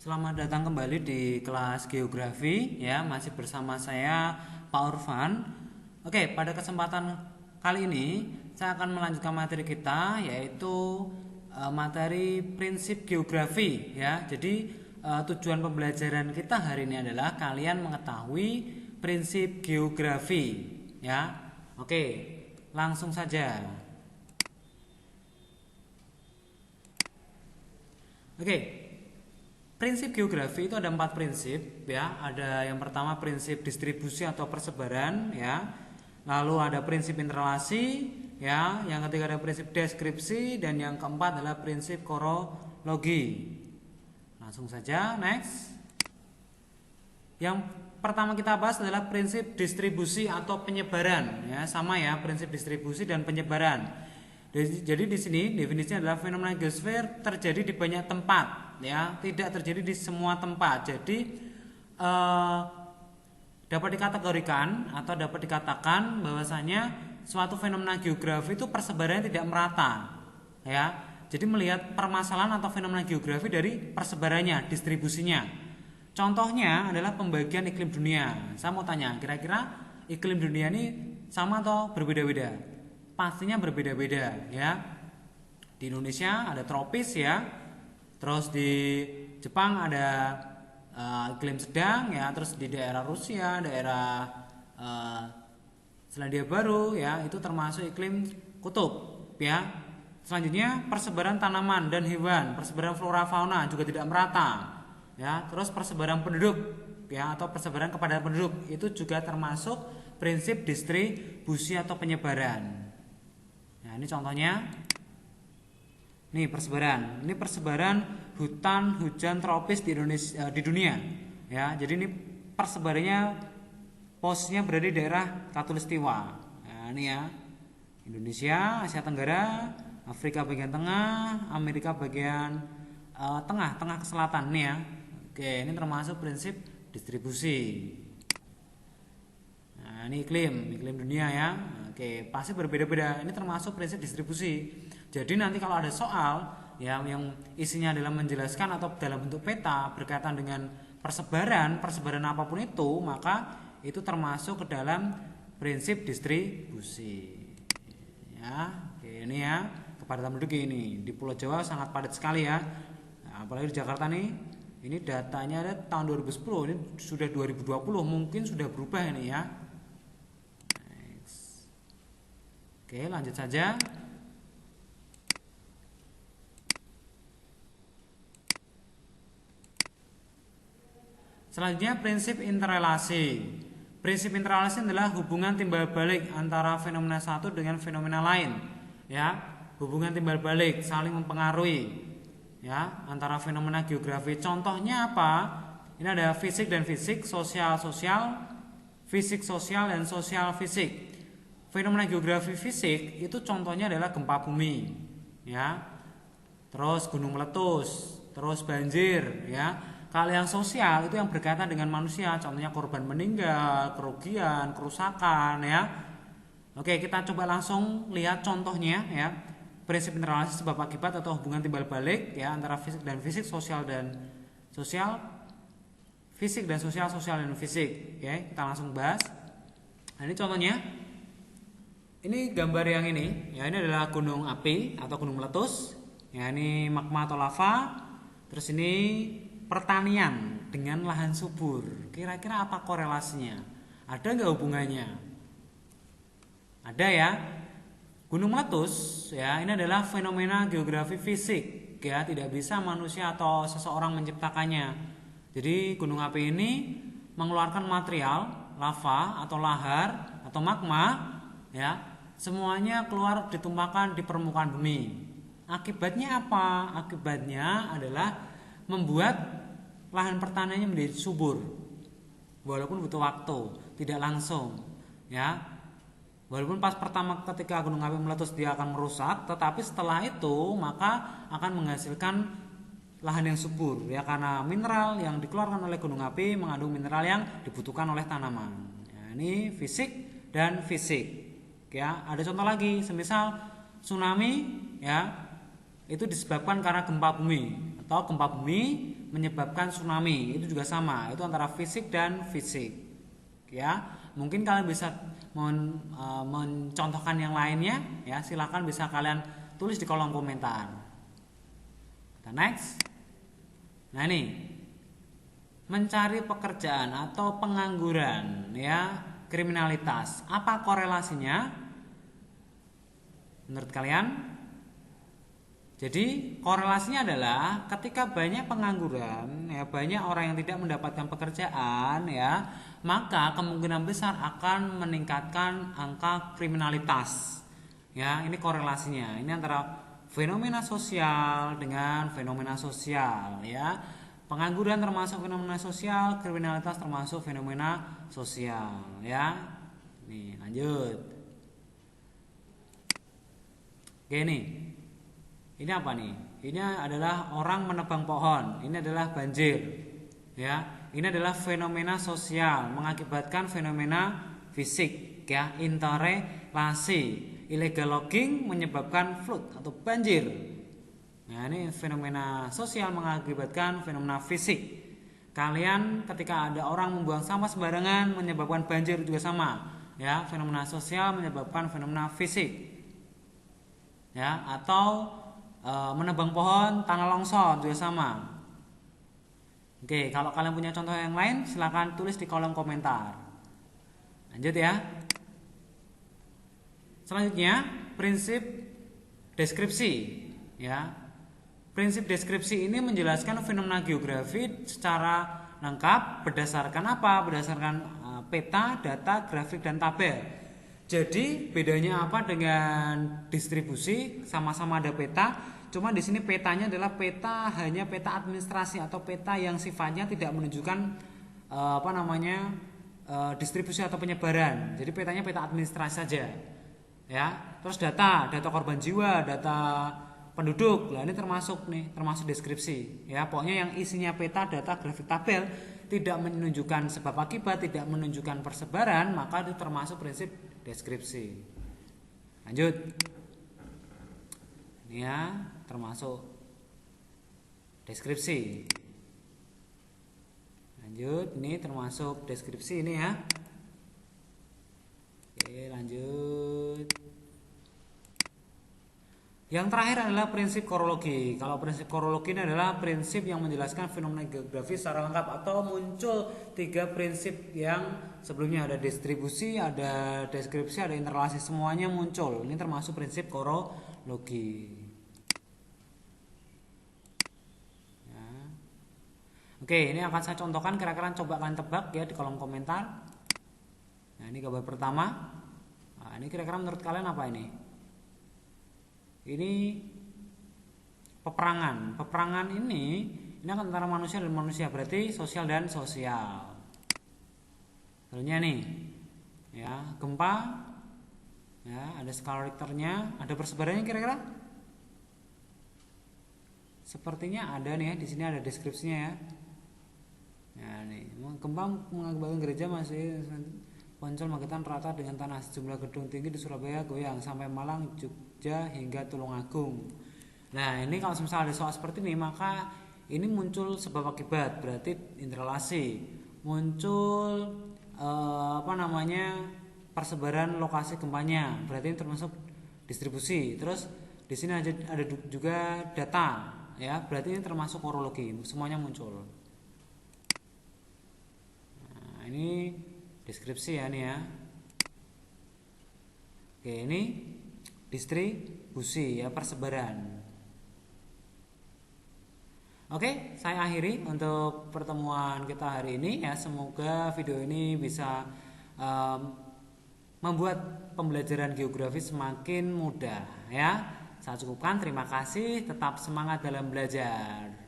Selamat datang kembali di kelas geografi ya, masih bersama saya Pak Urfan. Oke, pada kesempatan kali ini saya akan melanjutkan materi kita yaitu materi prinsip geografi ya. Jadi tujuan pembelajaran kita hari ini adalah kalian mengetahui prinsip geografi ya. Oke, langsung saja. Oke. Prinsip geografi itu ada 4 prinsip ya. Ada yang pertama prinsip distribusi atau persebaran ya. Lalu ada prinsip interrelasi ya. Yang ketiga ada prinsip deskripsi dan yang keempat adalah prinsip korologi. Langsung saja next. Yang pertama kita bahas adalah prinsip distribusi atau penyebaran ya. Sama ya, prinsip distribusi dan penyebaran. Jadi di sini definisinya adalah fenomena geosfer terjadi di banyak tempat ya, tidak terjadi di semua tempat. Jadi dapat dikategorikan atau dapat dikatakan bahwasanya suatu fenomena geografi itu persebarannya tidak merata ya. Jadi melihat permasalahan atau fenomena geografi dari persebarannya, distribusinya. Contohnya adalah pembagian iklim dunia. Saya mau tanya, kira-kira iklim dunia ini sama atau berbeda-beda? Pastinya berbeda-beda ya. Di Indonesia ada tropis ya. Terus di Jepang ada iklim sedang ya. Terus di daerah Rusia, daerah Selandia Baru ya, itu termasuk iklim kutub ya. Selanjutnya persebaran tanaman dan hewan, persebaran flora fauna juga tidak merata ya. Terus persebaran penduduk ya, atau persebaran kepada penduduk itu juga termasuk prinsip distribusi atau penyebaran. Nah, ini contohnya. Nih persebaran. Ini persebaran hutan hujan tropis di Indonesia, di dunia. Ya, jadi ini persebarannya posisinya berada di daerah Khatulistiwa. Nah, ini ya. Indonesia, Asia Tenggara, Afrika bagian tengah, Amerika bagian tengah ke selatan nih ya. Oke, ini termasuk prinsip distribusi. Nah, ini iklim dunia ya. Oke, pasti berbeda-beda. Ini termasuk prinsip distribusi. Jadi nanti kalau ada soal yang isinya adalah menjelaskan atau dalam bentuk peta berkaitan dengan persebaran apapun itu, maka itu termasuk ke dalam prinsip distribusi. Ya, oke, ini ya, kepadatan penduduk ini di Pulau Jawa sangat padat sekali ya. Nah, apalagi di Jakarta nih. Ini datanya ada tahun 2010, ini sudah 2020, mungkin sudah berubah ini ya. Oke, lanjut saja. Selanjutnya prinsip interrelasi. Prinsip interrelasi adalah hubungan timbal balik antara fenomena satu dengan fenomena lain. Ya, hubungan timbal balik saling mempengaruhi. Ya, antara fenomena geografi. Contohnya apa? Ini ada fisik dan fisik, sosial fisik sosial dan sosial fisik. Fenomena geografi fisik itu contohnya adalah gempa bumi, ya, terus gunung meletus, terus banjir, ya. Kalau yang sosial itu yang berkaitan dengan manusia, contohnya korban meninggal, kerugian, kerusakan, ya. Oke, kita coba langsung lihat contohnya, ya. Prinsip interrelasi sebab akibat atau hubungan timbal balik, ya, antara fisik dan fisik, sosial dan sosial, fisik dan sosial, sosial dan fisik. Oke, kita langsung bahas. Nah, ini contohnya. Ini gambar yang ini, ya, ini adalah gunung api atau gunung meletus. Ya, ini magma atau lava. Terus ini pertanian dengan lahan subur. Kira-kira apa korelasinya? Ada nggak hubungannya? Ada ya. Gunung meletus, ya, ini adalah fenomena geografi fisik. Ya, tidak bisa manusia atau seseorang menciptakannya. Jadi gunung api ini mengeluarkan material lava atau lahar atau magma, ya. Semuanya keluar ditumpahkan di permukaan bumi. Akibatnya apa? Akibatnya adalah membuat lahan pertaniannya menjadi subur. Walaupun butuh waktu, tidak langsung, ya. Walaupun pas pertama ketika gunung api meletus dia akan merusak, tetapi setelah itu maka akan menghasilkan lahan yang subur, ya, karena mineral yang dikeluarkan oleh gunung api mengandung mineral yang dibutuhkan oleh tanaman. Ya, ini fisik dan fisik. Ya, ada contoh lagi, semisal tsunami, ya, itu disebabkan karena gempa bumi atau gempa bumi menyebabkan tsunami, itu juga sama, itu antara fisik dan fisik. Ya, mungkin kalian bisa mencontohkan yang lainnya, ya silakan bisa kalian tulis di kolom komentar. Kita next. Nah ini, mencari pekerjaan atau pengangguran, ya kriminalitas. Apa korelasinya menurut kalian? Jadi korelasinya adalah ketika banyak pengangguran, ya banyak orang yang tidak mendapatkan pekerjaan, ya maka kemungkinan besar akan meningkatkan angka kriminalitas. Ya, ini korelasinya. Ini antara fenomena sosial dengan fenomena sosial, ya. Pengangguran termasuk fenomena sosial, kriminalitas termasuk fenomena sosial, ya. Nih, lanjut. Oke nih. Ini apa nih? Ini adalah orang menebang pohon. Ini adalah banjir. Ya, ini adalah fenomena sosial mengakibatkan fenomena fisik, ya, interrelasi. Illegal logging menyebabkan flood atau banjir. Nah, ini fenomena sosial mengakibatkan fenomena fisik. Kalian ketika ada orang membuang sampah sembarangan menyebabkan banjir juga sama. Ya, fenomena sosial menyebabkan fenomena fisik. Ya, atau menebang pohon, tanah longsor juga sama. Oke, kalau kalian punya contoh yang lain silahkan tulis di kolom komentar. Lanjut ya. Selanjutnya prinsip deskripsi, ya. Prinsip deskripsi ini menjelaskan fenomena geografi secara lengkap berdasarkan apa? Berdasarkan peta, data, grafik dan tabel. Jadi bedanya apa dengan distribusi? Sama-sama ada peta, cuma di sini petanya adalah hanya peta administrasi atau peta yang sifatnya tidak menunjukkan distribusi atau penyebaran. Jadi petanya peta administrasi saja. Ya, terus data korban jiwa, data penduduk. Lah ini termasuk deskripsi. Ya, pokoknya yang isinya peta, data, grafik, tabel tidak menunjukkan sebab akibat, tidak menunjukkan persebaran, maka itu termasuk prinsip deskripsi. Lanjut. Ini ya, termasuk deskripsi. Lanjut, ini termasuk deskripsi ini ya. Oke, lanjut. Yang terakhir adalah prinsip korologi. Kalau prinsip korologi ini adalah prinsip yang menjelaskan fenomena geografis secara lengkap, atau muncul 3 prinsip yang sebelumnya ada distribusi, ada deskripsi, ada interrelasi, semuanya muncul. Ini termasuk prinsip korologi. Ya. Oke, ini akan saya contohkan, kira-kira coba kalian tebak ya di kolom komentar. Nah, ini gambar pertama. Nah, ini kira-kira menurut kalian apa ini? Ini peperangan. Peperangan ini akan antara manusia dan manusia, berarti sosial dan sosial. Contohnya nih, ya gempa, ya ada skala Richternya, ada persebarannya kira-kira? Sepertinya ada nih ya, di sini ada deskripsinya ya. Ya nih, gempa mengakibatkan gereja masih Poncol Magetan rata dengan tanah. Sejumlah gedung tinggi di Surabaya goyang sampai Malang, Jogja hingga Tulungagung. Nah, ini kalau misalnya ada soal seperti ini, maka ini muncul sebab akibat, berarti interrelasi. Muncul persebaran lokasi gempanya, berarti ini termasuk distribusi. Terus di sini ada juga data, ya, berarti ini termasuk korologi. Semuanya muncul. Nah, ini deskripsi ya nih ya. Oke, ini distribusi ya, persebaran. Oke, saya akhiri untuk pertemuan kita hari ini ya. Semoga video ini bisa membuat pembelajaran geografi semakin mudah ya. Saya cukupkan, terima kasih, tetap semangat dalam belajar.